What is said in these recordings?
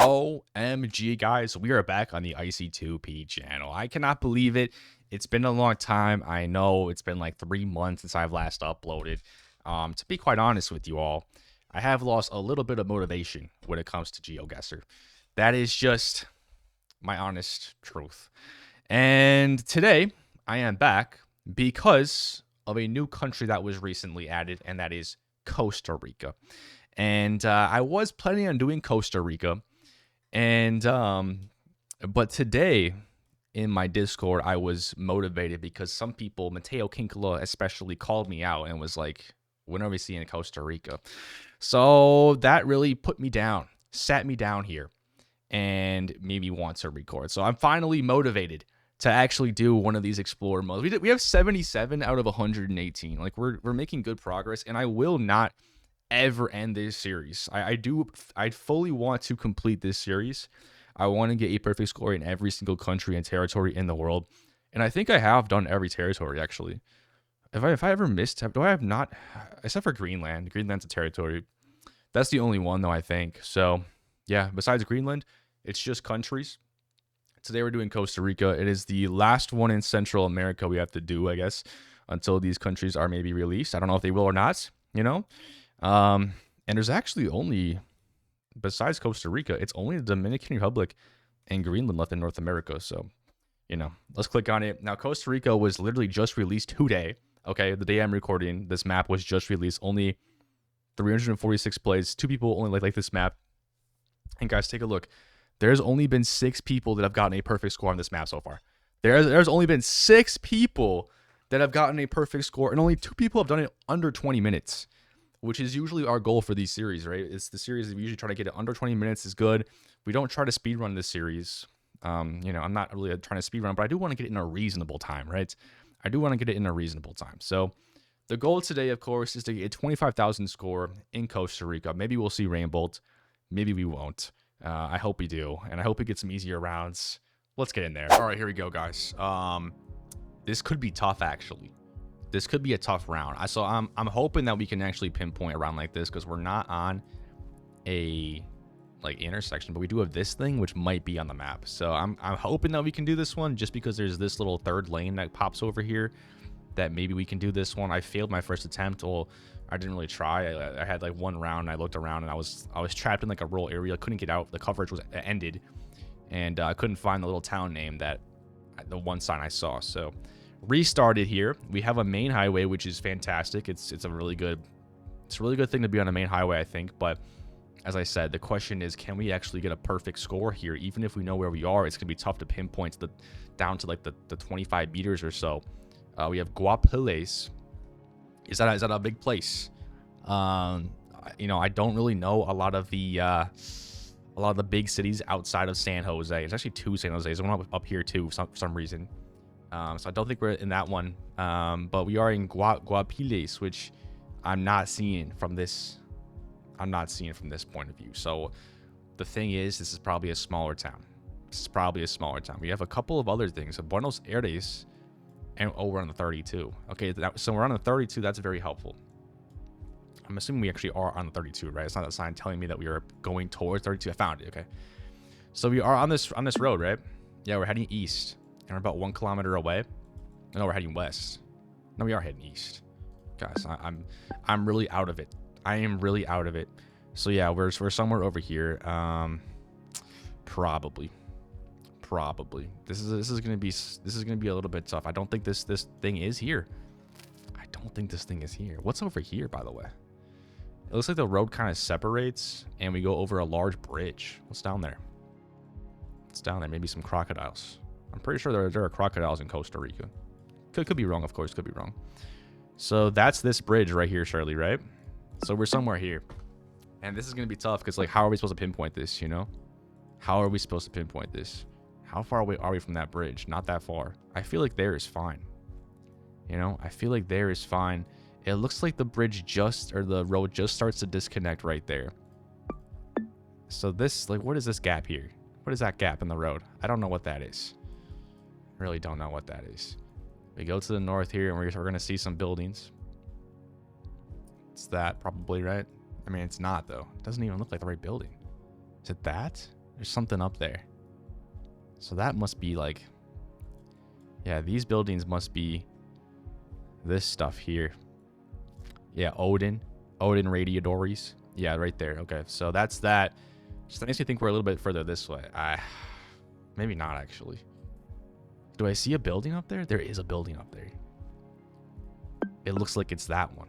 OMG, guys, we are back on the IC2P channel. I cannot believe it. It's been a long time. I know it's been like 3 months since I've last uploaded. To be quite honest with you all, I have lost a little bit of motivation when it comes to GeoGuessr. That is just my honest truth. And today, I am back because of a new country that was recently added, and that is Costa Rica. And I was planning on doing Costa Rica. And but today in my Discord, I was motivated because some people, Mateo Kinkala especially, called me out and was like, when are we seeing Costa Rica? So that really put me down, sat me down here, and made me want to record. So I'm finally motivated to actually do one of these Explorer modes. We have 77 out of 118. Like we're making good progress, and I will not ever end this series. I fully want to complete this series. I want to get a perfect score in every single country and territory in the world. And I think I have done every territory, actually. If I ever missed, do I have not, except for Greenland. Greenland's a territory. That's the only one, though, I think. So, yeah, besides Greenland, it's just countries. Today we're doing Costa Rica. It is the last one in Central America we have to do, I guess, until these countries are maybe released. I don't know if they will or not, you know? And there's actually only, besides Costa Rica, it's only the Dominican Republic and Greenland left in North America. So, you know, let's click on it. Now, Costa Rica was literally just released today. Okay, the day I'm recording, this map was just released. Only 346 plays. 2 people only like this map. And guys, take a look. There's only been 6 people that have gotten a perfect score on this map so far. There's only been 6 people that have gotten a perfect score, and only 2 people have done it under 20 minutes. Which is usually our goal for these series, right? It's the series that we usually try to get it under 20 minutes is good. We don't try to speed run this series. You know, I'm not really trying to speed run, but I do want to get it in a reasonable time, right? I do want to get it in a reasonable time. So the goal today, of course, is to get a 25,000 score in Costa Rica. Maybe we'll see Rainbolt. Maybe we won't. I hope we do. And I hope we get some easier rounds. Let's get in there. All right, here we go, guys. This could be tough, actually. This could be a tough round. So I'm hoping that we can actually pinpoint a round like this because we're not on a intersection, but we do have this thing which might be on the map. So I'm hoping that we can do this one just because there's this little third lane that pops over here that maybe we can do this one. I failed my first attempt. Well, I didn't really try. I had like one round and I looked around and I was trapped in like a rural area. I couldn't get out. The coverage was ended and I couldn't find the little town name that the one sign I saw. So restarted here. We have a main highway, which is fantastic. It's a really good thing to be on a main highway, I think. But as I said, the question is, can we actually get a perfect score here? Even if we know where we are, it's gonna be tough to pinpoint down to like the 25 meters or so. We have Guapiles. Is that a big place? You know, I don't really know a lot of the big cities outside of San Jose. There's actually 2 San Jose's. There's one up here too for some reason. So I don't think we're in that one. But we are in Guapiles, which I'm not seeing from this. I'm not seeing from this point of view. So the thing is, this is probably a smaller town. We have a couple of other things. Buenos Aires, and we're on the 32. Okay, so we're on the 32. That's very helpful. I'm assuming we actually are on the 32, right? It's not a sign telling me that we are going towards 32. I found it. Okay, so we are on this road, right? Yeah, we're heading east. And we're about 1 kilometer away. No, we're heading west. No, we are heading east. Guys, I'm really out of it. I am really out of it. So yeah, we're somewhere over here. Probably. This is gonna be a little bit tough. I don't think this thing is here. What's over here, by the way? It looks like the road kind of separates, and we go over a large bridge. What's down there? Maybe some crocodiles. I'm pretty sure there are crocodiles in Costa Rica. Could be wrong, of course. Could be wrong. So that's this bridge right here, Shirley, right? So we're somewhere here. And this is going to be tough because, like, how are we supposed to pinpoint this, you know? How are we supposed to pinpoint this? How far away are we from that bridge? Not that far. I feel like there is fine. You know? I feel like there is fine. It looks like the the road just starts to disconnect right there. So this, like, what is this gap here? What is that gap in the road? I don't know what that is. Really don't know what that is. We go to the north here and we're going to see some buildings. It's that probably, right? I mean, it's not though. It doesn't even look like the right building. Is it that? There's something up there. So that must be like... Yeah, these buildings must be this stuff here. Yeah, Odin Radiadories. Yeah, right there. Okay, so that's that. Just makes me think we're a little bit further this way. Maybe not, actually. Do I see a building up there? There is a building up there. It looks like it's that one.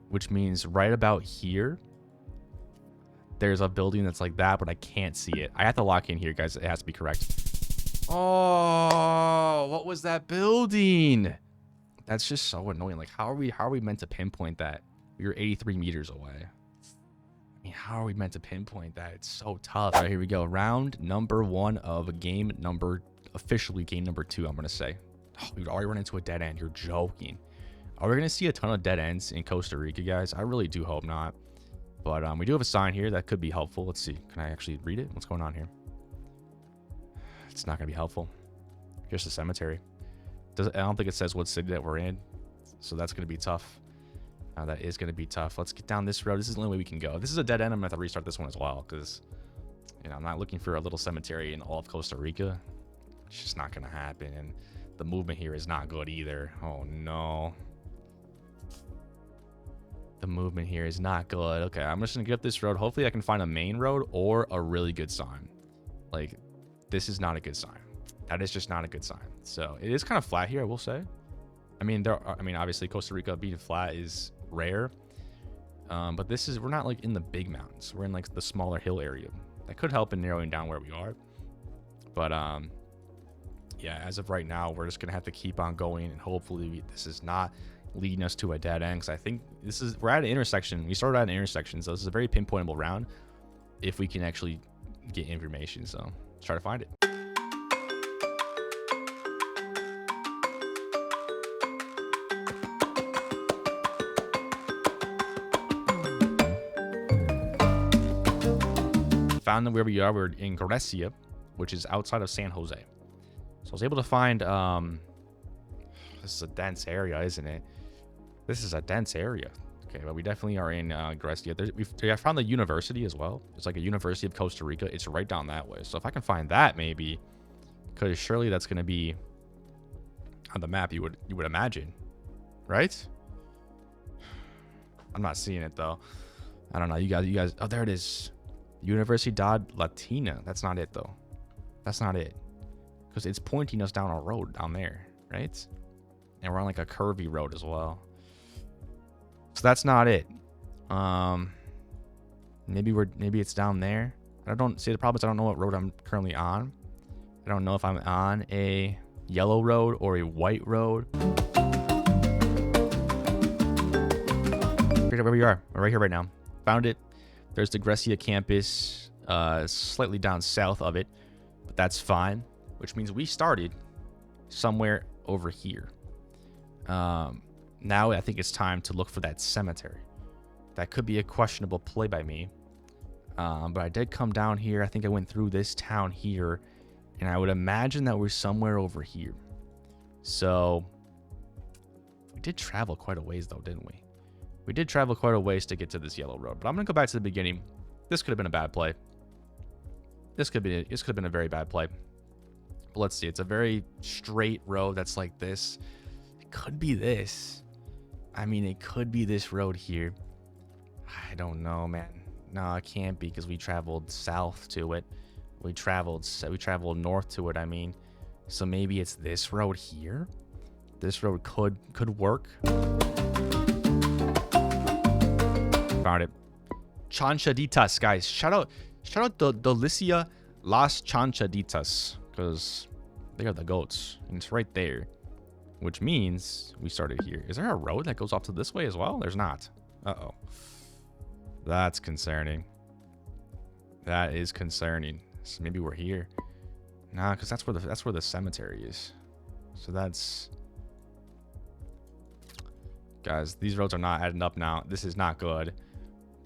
Which means right about here, there's a building that's like that, but I can't see it. I have to lock in here, guys. It has to be correct. Oh, what was that building? That's just so annoying. Like, how are we meant to pinpoint that? We were 83 meters away. I mean, how are we meant to pinpoint that? It's so tough. All right, here we go. Round number 1 of officially game number 2, I'm going to say. Oh, we've already run into a dead end. You're joking. Are we going to see a ton of dead ends in Costa Rica, guys? I really do hope not. But we do have a sign here that could be helpful. Let's see. Can I actually read it? What's going on here? It's not going to be helpful. Just a cemetery. I don't think it says what city that we're in. So that's going to be tough. That is going to be tough. Let's get down this road. This is the only way we can go. This is a dead end. I'm going to have to restart this one as well. Because, you know, I'm not looking for a little cemetery in all of Costa Rica. It's just not going to happen. And the movement here is not good either. Oh, no. The movement here is not good. Okay, I'm just going to get up this road. Hopefully I can find a main road or a really good sign. Like, this is not a good sign. That is just not a good sign. So it is kind of flat here, I will say. I mean, obviously Costa Rica being flat is rare. But we're not like in the big mountains. We're in like the smaller hill area. That could help in narrowing down where we are. But yeah, as of right now, we're just gonna have to keep on going, and hopefully this is not leading us to a dead end. Because I think we're at an intersection. We started at an intersection, so this is a very pinpointable round if we can actually get information. So let's try to find it. Found where we are. We're in Grecia, which is outside of San Jose. So I was able to find this is a dense area, isn't it? This is a dense area. Okay, but we definitely are in Grecia. I found the university as well. It's like a University of Costa Rica. It's right down that way. So if I can find that, maybe, because surely that's going to be on the map. You would imagine, right? I'm not seeing it though. I don't know. You guys. Oh, there it is. Universidad Latina. That's not it though. That's not it. Because it's pointing us down a road down there, right? And we're on like a curvy road as well. So that's not it. Maybe it's down there. I don't see the problem is I don't know what road I'm currently on. I don't know if I'm on a yellow road or a white road. Where we are. We're right here right now. Found it. There's the Grecia campus, slightly down south of it, but that's fine, which means we started somewhere over here. Now I think it's time to look for that cemetery. That could be a questionable play by me, but I did come down here. I think I went through this town here, and I would imagine that we're somewhere over here. So we did travel quite a ways though, didn't we? We did travel quite a ways to get to this yellow road, but I'm going to go back to the beginning. This could have been a bad play. This could have been a very bad play. But let's see. It's a very straight road that's like this. It could be this. I mean, it could be this road here. I don't know, man. No, it can't be because we traveled south to it. We traveled north to it, I mean. So maybe it's this road here. This road could work. Found it. Chanchaditas, guys. Shout out the Delicia Las Chanchaditas, because they are the goats, and it's right there, which means we started here. Is there a road that goes off to this way as well? There's not. Uh-oh. That's concerning. That is concerning. So maybe we're here. Nah, because that's where the cemetery is. So that's... Guys, these roads are not adding up now. This is not good.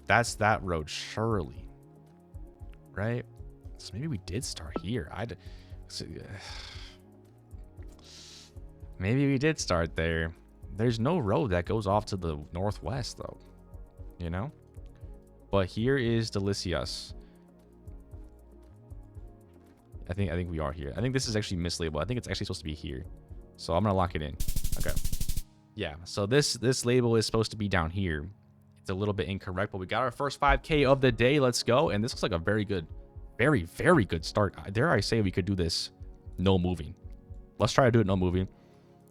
That's that road, surely. Right? So maybe we did start here. Maybe we did start there. There's no road that goes off to the northwest, though. You know? But here is Delicias. I think we are here. I think this is actually mislabeled. I think it's actually supposed to be here. So I'm gonna lock it in. Okay. Yeah. So this label is supposed to be down here. It's a little bit incorrect, but we got our first 5K of the day. Let's go. And this looks like a very good, very, very good start. Dare I say we could do this no moving. Let's try to do it no moving.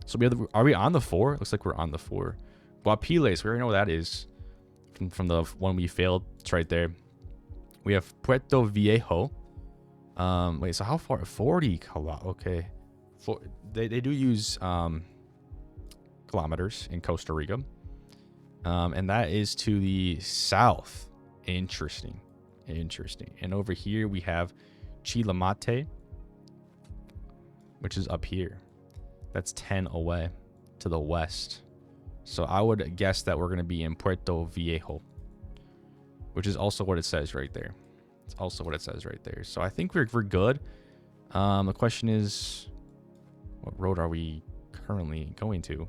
So we have are we on the 4? Looks like we're on the 4. Guapiles, we already know what that is from the one we failed. It's right there. We have Puerto Viejo. Wait, so how far? 40 kilometers. Okay. They do use kilometers in Costa Rica. And that is to the south. Interesting. And over here we have Chilamate, which is up here. That's 10 away to the west. So I would guess that we're going to be in Puerto Viejo, which is also what it says right there. It's also what it says right there. So I think we're good. The question is, what road are we currently going to?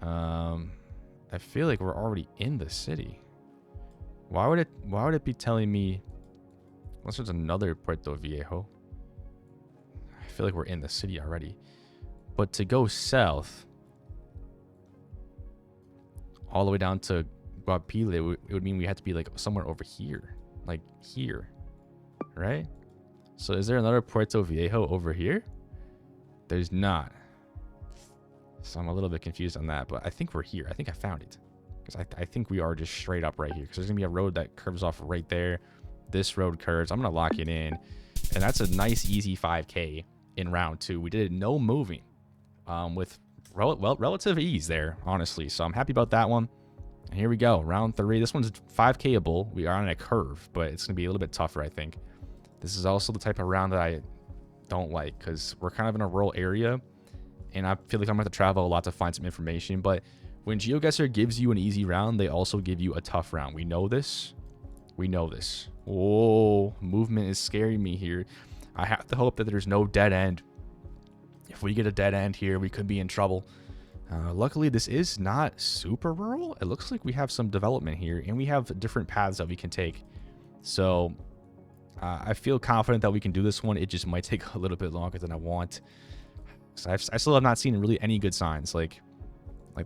I feel like we're already in the city. Why would it be telling me, unless there's another Puerto Viejo? I feel like we're in the city already. But to go south, all the way down to Guapile, it would mean we had to be like somewhere over here. Like here. Right? So is there another Puerto Viejo over here? There's not. So I'm a little bit confused on that, but I think we're here. I think I found it. Because I think we are just straight up right here. Because there's going to be a road that curves off right there. This road curves. I'm going to lock it in. And that's a nice, easy 5K in round 2. We did it no moving. With relative ease there, honestly. So I'm happy about that one. And here we go. Round 3. This one's 5K-able. We are on a curve, but it's going to be a little bit tougher, I think. This is also the type of round that I don't like. Because we're kind of in a rural area. And I feel like I'm going to have to travel a lot to find some information. But when GeoGuessr gives you an easy round, they also give you a tough round. We know this. We know this. Oh, movement is scaring me here. I have to hope that there's no dead end. If we get a dead end here, we could be in trouble. Luckily, this is not super rural. It looks like we have some development here. And we have different paths that we can take. So I feel confident that we can do this one. It just might take a little bit longer than I want. So I still have not seen really any good signs. Like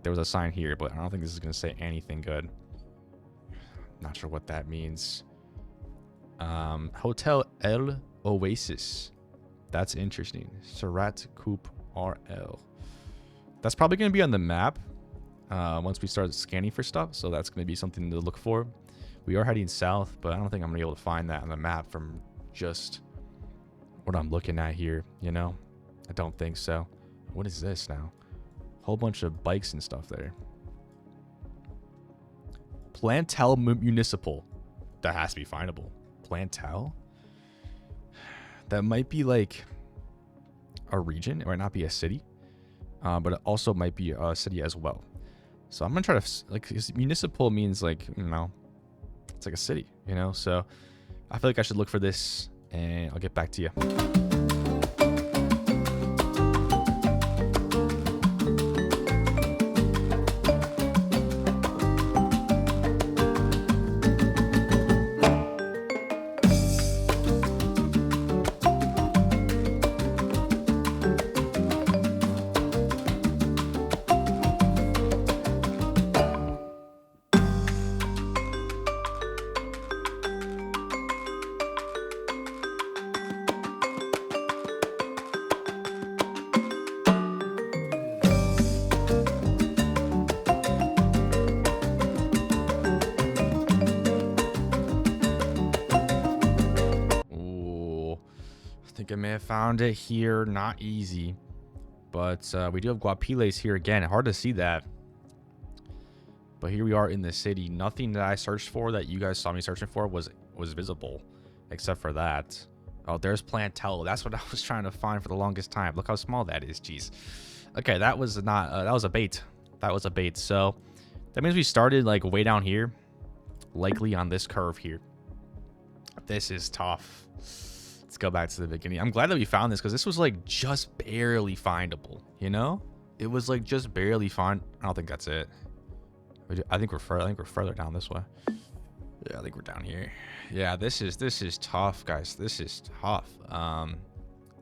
there was a sign here, but I don't think this is going to say anything good. Not sure what that means. Hotel El Oasis. That's interesting. Surat Coupe RL. That's probably going to be on the map once we start scanning for stuff. So that's going to be something to look for. We are heading south, but I don't think I'm going to be able to find that on the map from just what I'm looking at here, you know? I don't think so. What is this now? Whole bunch of bikes and stuff there. Plantel Municipal. That has to be findable. Plantel? That might be like a region. It might not be a city. But it also might be a city as well. So I'm going to try to... like, municipal means like, you know, it's like a city, you know? So I feel like I should look for this and I'll get back to you. I may have found it here. Not easy. But we do have Guapiles here again. Hard to see that. But here we are in the city. Nothing that I searched for that you guys saw me searching for was visible. Except for that. Oh, there's Plantel. That's what I was trying to find for the longest time. Look how small that is. Jeez. Okay, that was not... that was a bait. That was a bait. So that means we started like way down here. Likely on this curve here. This is tough. Let's go back to the beginning. I'm glad that we found this because this was like just barely findable, you know? It was like just barely find. I don't think that's it. I think we're further down this way. Yeah, I think we're down here. Yeah, this is tough, guys. This is tough.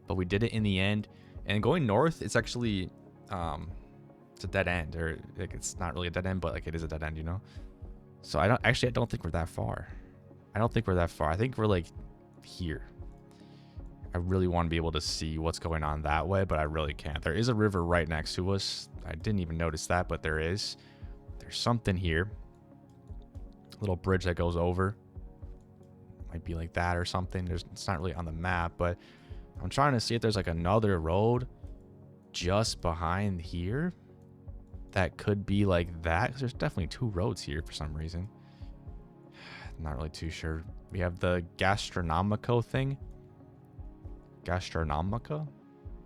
but we did it in the end. And going north, it's actually it's a dead end, or like it's not really a dead end, but like it is a dead end, you know. So I don't think we're that far. I don't think we're that far. I think we're like here. I really want to be able to see what's going on that way, but I really can't. There is a river right next to us. I didn't even notice that, but there is. There's something here. A little bridge that goes over. Might be like that or something. It's not really on the map, but I'm trying to see if there's like another road just behind here that could be like that. 'Cause there's definitely two roads here for some reason. Not really too sure. We have the Gastronomico thing. Gastronomica?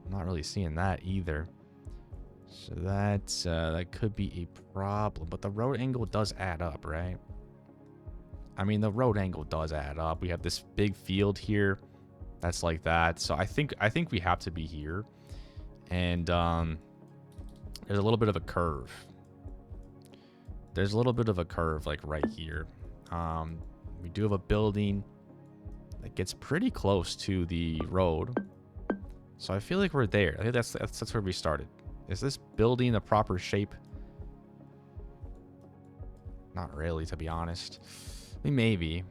I'm not really seeing that either. So that could be a problem. But the road angle does add up, right? I mean, the road angle does add up. We have this big field here that's like that. So I think we have to be here. And there's a little bit of a curve. There's a little bit of a curve like right here. We do have a building that gets pretty close to the road. So I feel like we're there. I think that's where we started. Is this building the proper shape? Not really, to be honest. I mean, maybe.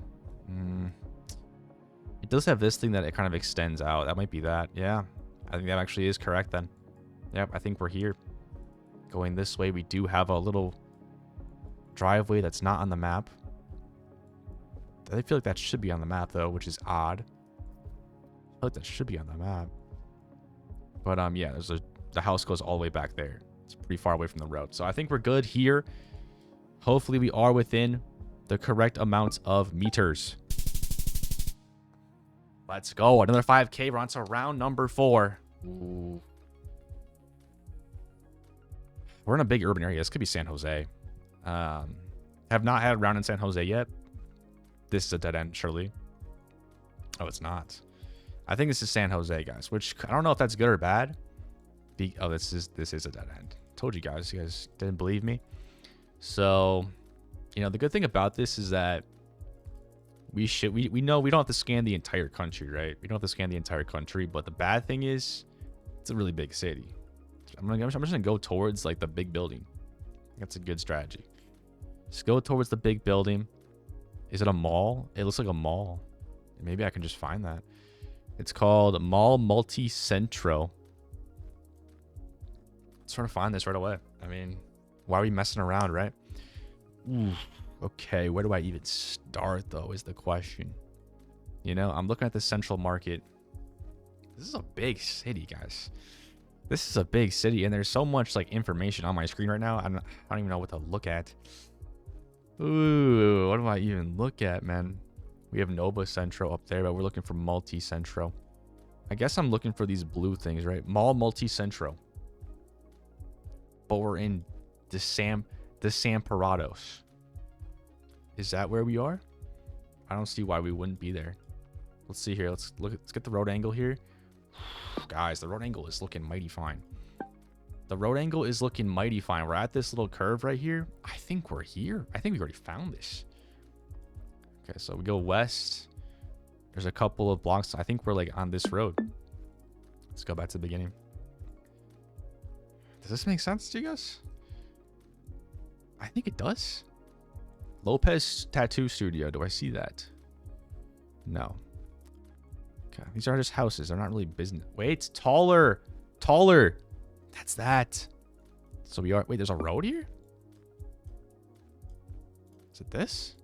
It does have this thing that it kind of extends out. That might be that. Yeah. I think that actually is correct then. Yep, I think we're here. Going this way, we do have a little driveway that's not on the map. I feel like that should be on the map, though, which is odd. I feel like that should be on the map. But, yeah, the house goes all the way back there. It's pretty far away from the road. So I think we're good here. Hopefully we are within the correct amount of meters. Let's go. Another 5K. We're on to round number 4. Ooh. We're in a big urban area. This could be San Jose. Have not had a round in San Jose yet. This is a dead end, surely. Oh, it's not. I think this is San Jose, guys, which I don't know if that's good or bad. Oh, this is a dead end. Told you guys. You guys didn't believe me. So, you know, the good thing about this is that we know we don't have to scan the entire country, right? We don't have to scan the entire country, but the bad thing is it's a really big city. I'm just gonna go towards like the big building. That's a good strategy. Just go towards the big building. Is it a mall? It looks like a mall. Maybe I can just find that. It's called Mall Multicentro. Let's try to find this right away. I mean, why are we messing around, right? Ooh, okay, where do I even start, though, is the question. You know, I'm looking at the Central Market. This is a big city, guys. This is a big city, and there's so much, like, information on my screen right now. I don't even know what to look at. Ooh, what do I even look at, man? We have Nova Centro up there, but we're looking for Multicentro. I guess I'm looking for these blue things, right? Mall Multicentro. But we're in Desamparados. Is that where we are? I don't see why we wouldn't be there. Let's see here. Let's get the road angle here. Guys, the road angle is looking mighty fine. The road angle is looking mighty fine. We're at this little curve right here. I think we're here. I think we already found this. Okay, so we go west. There's a couple of blocks. I think we're like on this road. Let's go back to the beginning. Does this make sense to you guys? I think it does. Lopez Tattoo Studio. Do I see that? No. Okay, these are just houses. They're not really business. Wait, taller. Taller. That's that. So we are... Wait, there's a road here? Is it this?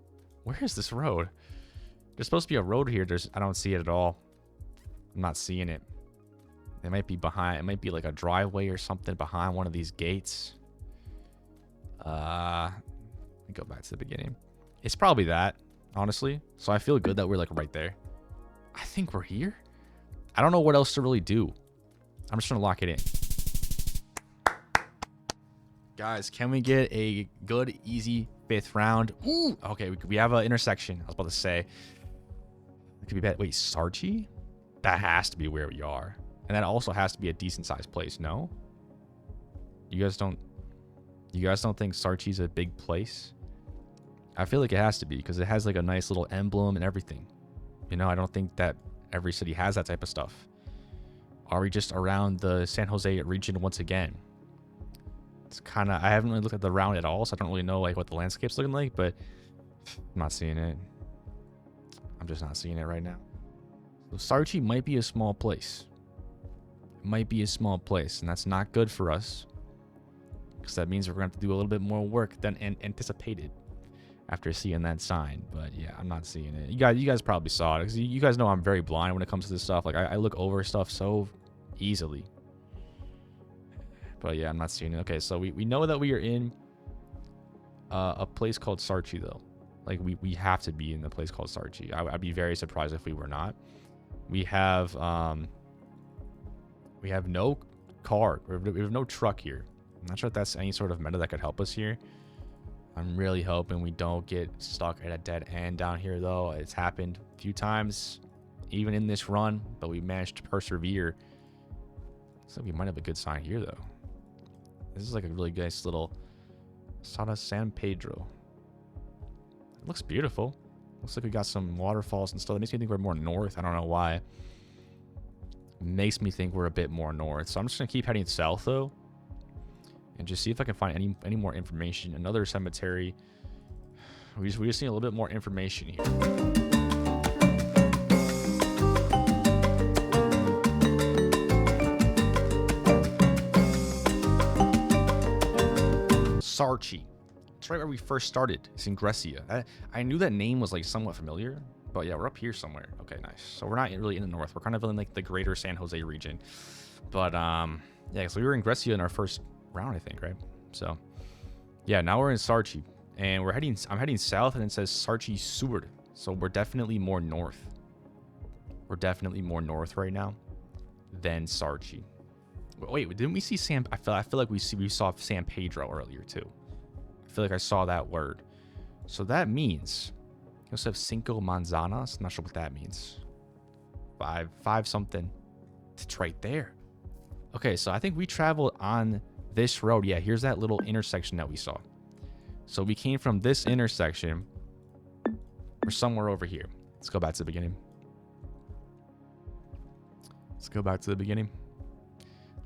Where is this road? There's supposed to be a road here. I don't see it at all. I'm not seeing it. It might be behind. It might be like a driveway or something behind one of these gates. Let me go back to the beginning. It's probably that, honestly. So I feel good that we're like right there. I think we're here. I don't know what else to really do. I'm just gonna lock it in. Guys, can we get a good, easy 5th round? Ooh, okay, we have an intersection. I was about to say. It could be bad. Wait, Sarchi? That has to be where we are. And that also has to be a decent sized place, no? You guys don't think Sarchi's a big place? I feel like it has to be because it has like a nice little emblem and everything. You know, I don't think that every city has that type of stuff. Are we just around the San Jose region once again? It's kind of, I haven't really looked at the round at all, so I don't really know like what the landscape's looking like, but I'm not seeing it. I'm just not seeing it right now. So Sarchi might be a small place. It might be a small place, and that's not good for us, because that means we're going to have to do a little bit more work than anticipated after seeing that sign. But yeah, I'm not seeing it. You guys probably saw it, because you guys know I'm very blind when it comes to this stuff. Like I look over stuff so easily. But yeah, I'm not seeing it. Okay, so we know that we are in a place called Sarchi, though. Like we have to be in the place called Sarchi. I'd be very surprised if we were not. We have no car. We have no truck here. I'm not sure if that's any sort of meta that could help us here. I'm really hoping we don't get stuck at a dead end down here, though. It's happened a few times, even in this run, but we managed to persevere. So we might have a good sign here, though. This is like a really nice little Sada San Pedro. It looks beautiful. Looks like we got some waterfalls and stuff. That makes me think we're more north. I don't know why. Makes me think we're a bit more north. So I'm just going to keep heading south, though, and just see if I can find any more information. Another cemetery. We just need a little bit more information here. Sarchi. It's right where we first started. It's in Grecia. I knew that name was like somewhat familiar, but yeah, we're up here somewhere. Okay, nice. So we're not really in the north. We're kind of in like the greater San Jose region. But yeah, so we were in Grecia in our first round, I think, right? So yeah, now we're in Sarchi, and I'm heading south, and it says Sarchi Seward. So we're definitely more north. We're definitely more north right now than Sarchi. Wait, didn't we see Sam? I feel like we saw San Pedro earlier too. I feel like I saw that word. So that means we also have Cinco Manzanas. I'm not sure what that means. Five something. It's right there. Okay, so I think we traveled on this road. Yeah, here's that little intersection that we saw. So we came from this intersection. We're somewhere over here. Let's go back to the beginning. Let's go back to the beginning.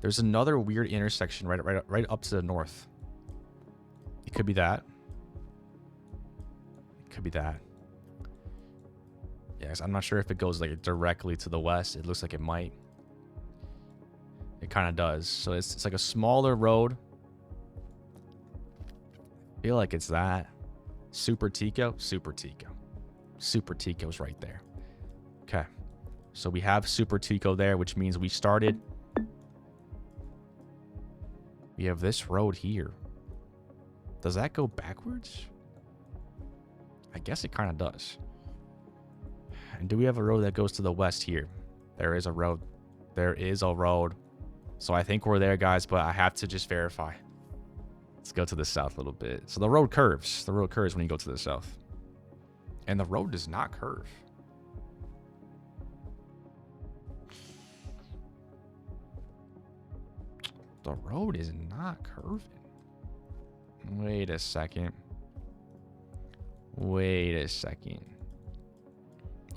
There's another weird intersection right up to the north. It could be that. It could be that. Yes, I'm not sure if it goes like directly to the west. It looks like it might. It kind of does. So it's like a smaller road. I feel like it's that. Super Tico. Super Tico's right there. Okay. So we have Super Tico there, which means we started. We have this road here. Does that go backwards? I guess it kind of does. And do we have a road that goes to the west here? There is a road. There is a road. So I think we're there, guys, but I have to just verify. Let's go to the south a little bit. So the road curves. The road curves when you go to the south. And the road does not curve. The road is not curving. Wait a second. Wait a second.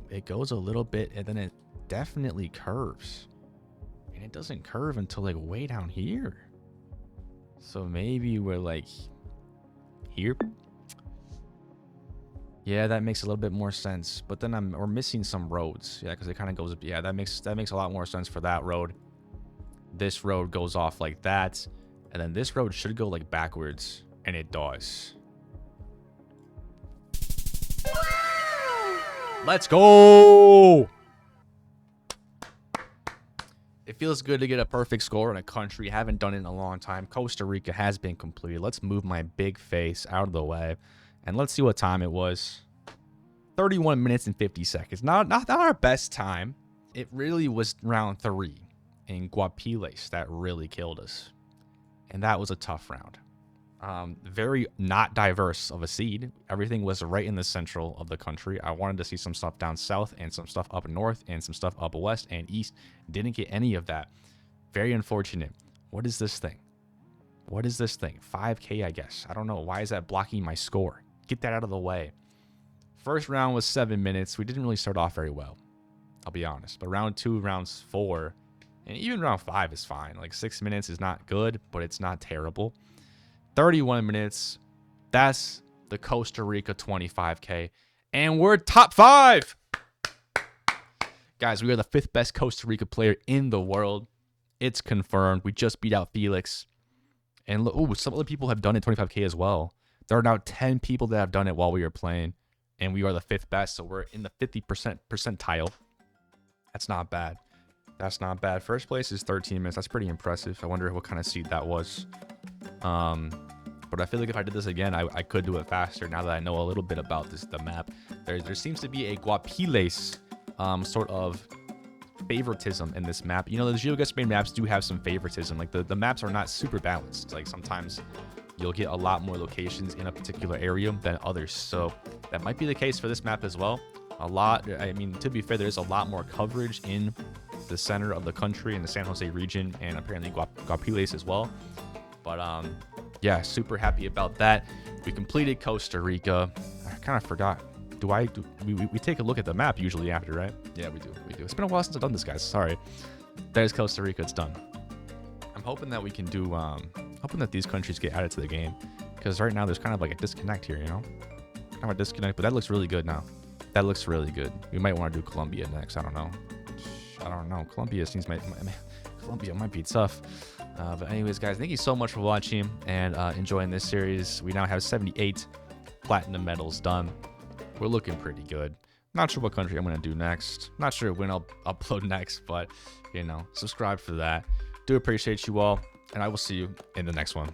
It goes a little bit and then it definitely curves. And it doesn't curve until like way down here. So maybe we're like here. Yeah, that makes a little bit more sense. But then we're missing some roads. Yeah, because it kind of goes. Yeah, that makes a lot more sense for that road. This road goes off like that, and then this road should go like backwards, and it does. Let's go! It feels good to get a perfect score in a country. Haven't done it in a long time. Costa Rica has been completed. Let's move my big face out of the way, and let's see what time it was. 31 minutes and 50 seconds. Not our best time. It really was round 3. In Guapiles that really killed us, and that was a tough round. Very not diverse of a seed. Everything was right in the central of the country. I wanted to see some stuff down south and some stuff up north and some stuff up west and east. Didn't get any of that. Very unfortunate. What is this thing? 5K, I guess. I don't know. Why is that blocking my score? Get that out of the way. First round was 7 minutes. We didn't really start off very well, I'll be honest. But round 2, rounds 4, And even round 5 is fine. Like 6 minutes is not good, but it's not terrible. 31 minutes. That's the Costa Rica 25K. And we're top 5. Guys, we are the 5th best Costa Rica player in the world. It's confirmed. We just beat out Felix. And look, some other people have done it 25K as well. There are now 10 people that have done it while we were playing. And we are the 5th best. So we're in the 50% percentile. That's not bad. That's not bad. First place is 13 minutes. That's pretty impressive. I wonder what kind of seed that was. But I feel like if I did this again, I could do it faster now that I know a little bit about the map. There seems to be a Guapiles sort of favoritism in this map. You know, the GeoGuessr maps do have some favoritism. Like the maps are not super balanced. Like sometimes you'll get a lot more locations in a particular area than others. So that might be the case for this map as well. I mean, to be fair, there's a lot more coverage in the center of the country in the San Jose region and apparently Guapiles as well. But yeah, super happy about that. We completed Costa Rica. I kind of forgot. We take a look at the map usually after, right? Yeah, we do. It's been a while since I've done this, guys. Sorry. There's Costa Rica. It's done. I'm hoping that we can do, hoping that these countries get added to the game. Because right now there's kind of like a disconnect here, you know? Kind of a disconnect, but that looks really good now. That looks really good. We might want to do Colombia next. I don't know. Colombia might be tough. But anyways, guys, thank you so much for watching and enjoying this series. We now have 78 platinum medals done. We're looking pretty good. Not sure what country I'm going to do next. Not sure when I'll upload next, but, you know, subscribe for that. Do appreciate you all, and I will see you in the next one.